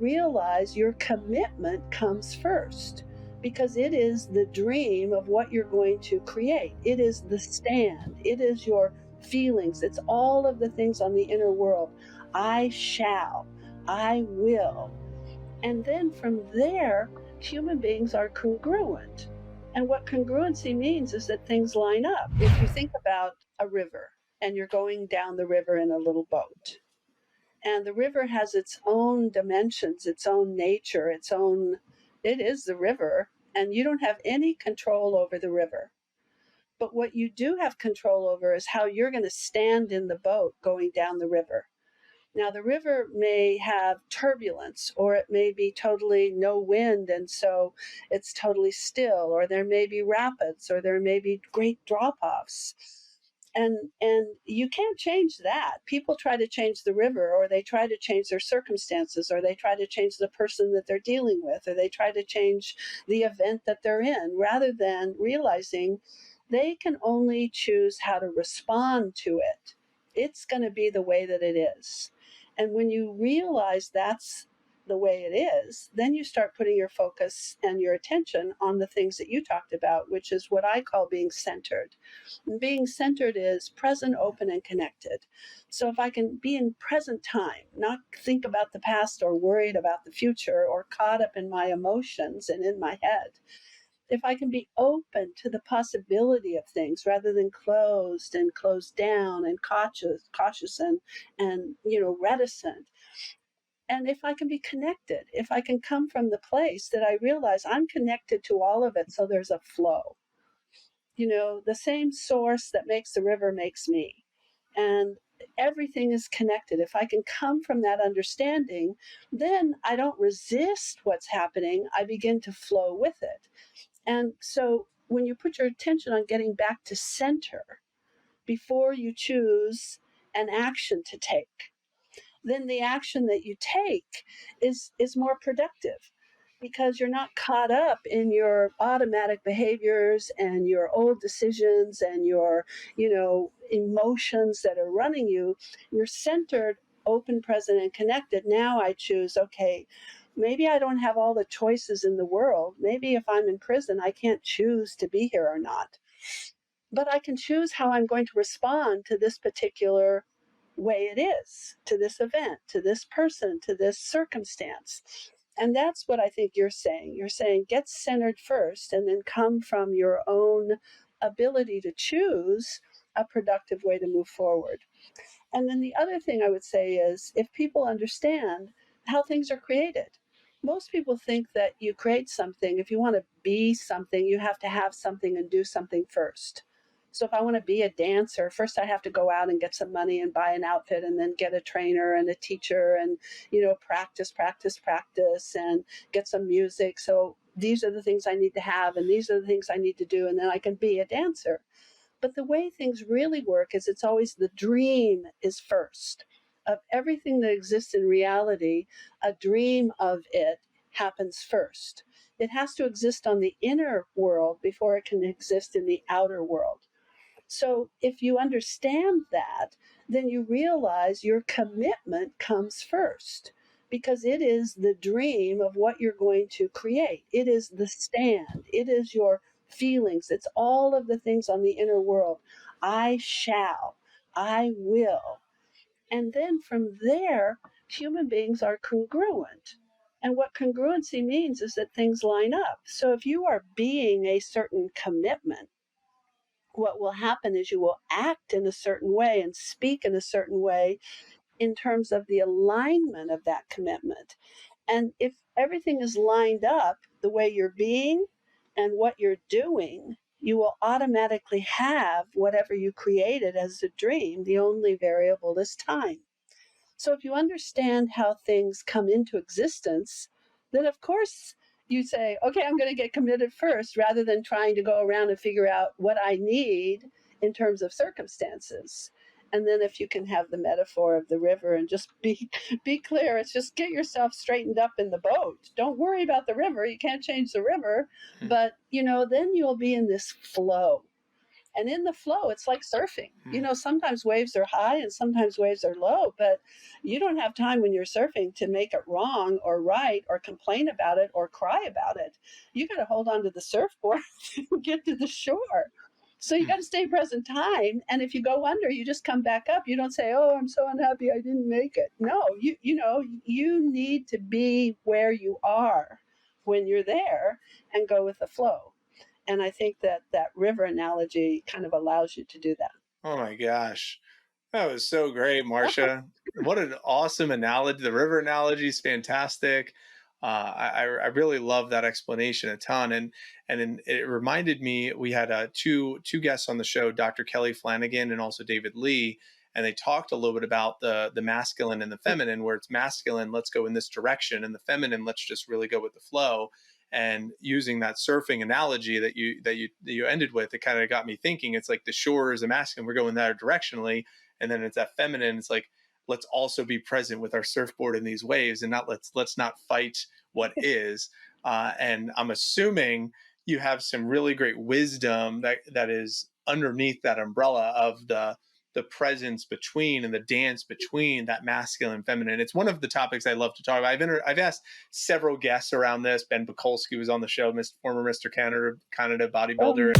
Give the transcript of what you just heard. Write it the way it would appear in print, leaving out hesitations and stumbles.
realize your commitment comes first because it is the dream of what you're going to create. It is the stand. It is your feelings. It's all of the things on the inner world. I shall. I will. And then from there, human beings are congruent. And what congruency means is that things line up. If you think about a river and you're going down the river in a little boat, and the river has its own dimensions, its own nature, it is the river, and you don't have any control over the river. But what you do have control over is how you're going to stand in the boat going down the river. Now, the river may have turbulence, or it may be totally no wind, and so it's totally still, or there may be rapids, or there may be great drop-offs. And you can't change that. People try to change the river, or they try to change their circumstances, or they try to change the person that they're dealing with, or they try to change the event that they're in, rather than realizing they can only choose how to respond to it. It's going to be the way that it is. And when you realize that's the way it is, then you start putting your focus and your attention on the things that you talked about, which is what I call being centered. And being centered is present, open, and connected. So if I can be in present time, not think about the past or worried about the future or caught up in my emotions and in my head, if I can be open to the possibility of things rather than closed down and cautious and reticent. And if I can be connected, if I can come from the place that I realize I'm connected to all of it, so there's a flow. The same source that makes the river makes me. And everything is connected. If I can come from that understanding, then I don't resist what's happening. I begin to flow with it. And so when you put your attention on getting back to center before you choose an action to take, then the action that you take is more productive because you're not caught up in your automatic behaviors and your old decisions and your, emotions that are running you. You're centered, open, present, and connected. Now I choose, okay, maybe I don't have all the choices in the world. Maybe if I'm in prison, I can't choose to be here or not. But I can choose how I'm going to respond to this particular way it is, to this event, to this person, to this circumstance. And that's what I think you're saying. You're saying get centered first and then come from your own ability to choose a productive way to move forward. And then the other thing I would say is if people understand how things are created. Most people think that you create something. If you want to be something, you have to have something and do something first. So if I want to be a dancer, first I have to go out and get some money and buy an outfit and then get a trainer and a teacher and, practice and get some music. So these are the things I need to have and these are the things I need to do and then I can be a dancer. But the way things really work is it's always the dream is first. Of everything that exists in reality, a dream of it happens first. It has to exist on the inner world before it can exist in the outer world. So if you understand that, then you realize your commitment comes first because it is the dream of what you're going to create. It is the stand. It is your feelings. It's all of the things on the inner world. I shall. I will. And then from there, human beings are congruent. And what congruency means is that things line up. So if you are being a certain commitment, what will happen is you will act in a certain way and speak in a certain way in terms of the alignment of that commitment. And if everything is lined up the way you're being and what you're doing, you will automatically have whatever you created as a dream. The only variable is time. So if you understand how things come into existence, then of course you say, okay, I'm going to get committed first rather than trying to go around and figure out what I need in terms of circumstances. And then if you can have the metaphor of the river and just be clear, it's just get yourself straightened up in the boat. Don't worry about the river. You can't change the river. But, then you'll be in this flow. And in the flow, it's like surfing. You Mm. know, sometimes waves are high and sometimes waves are low, but you don't have time when you're surfing to make it wrong or right or complain about it or cry about it. You got to hold on to the surfboard and get to the shore. So you got to stay present time. And if you go under, you just come back up. You don't say, "Oh, I'm so unhappy I didn't make it." No, you need to be where you are when you're there and go with the flow. And I think that that river analogy kind of allows you to do that. Oh my gosh. That was so great, Marcia. What an awesome analogy. The river analogy is fantastic. I really love that explanation a ton, and it reminded me we had two guests on the show, Dr. Kelly Flanagan and also David Lee, and they talked a little bit about the masculine and the feminine, where it's masculine, let's go in this direction, and the feminine, let's just really go with the flow. And using that surfing analogy that you ended with, it kind of got me thinking. It's like the shore is a masculine, we're going there directionally, and then it's that feminine. It's like, let's also be present with our surfboard in these waves, and not let's not fight what is. And I'm assuming you have some really great wisdom that is underneath that umbrella of the presence between and the dance between that masculine and feminine. It's one of the topics I love to talk about. I've asked several guests around this. Ben Bukolski was on the show, former Mr. Canada Oh, bodybuilder.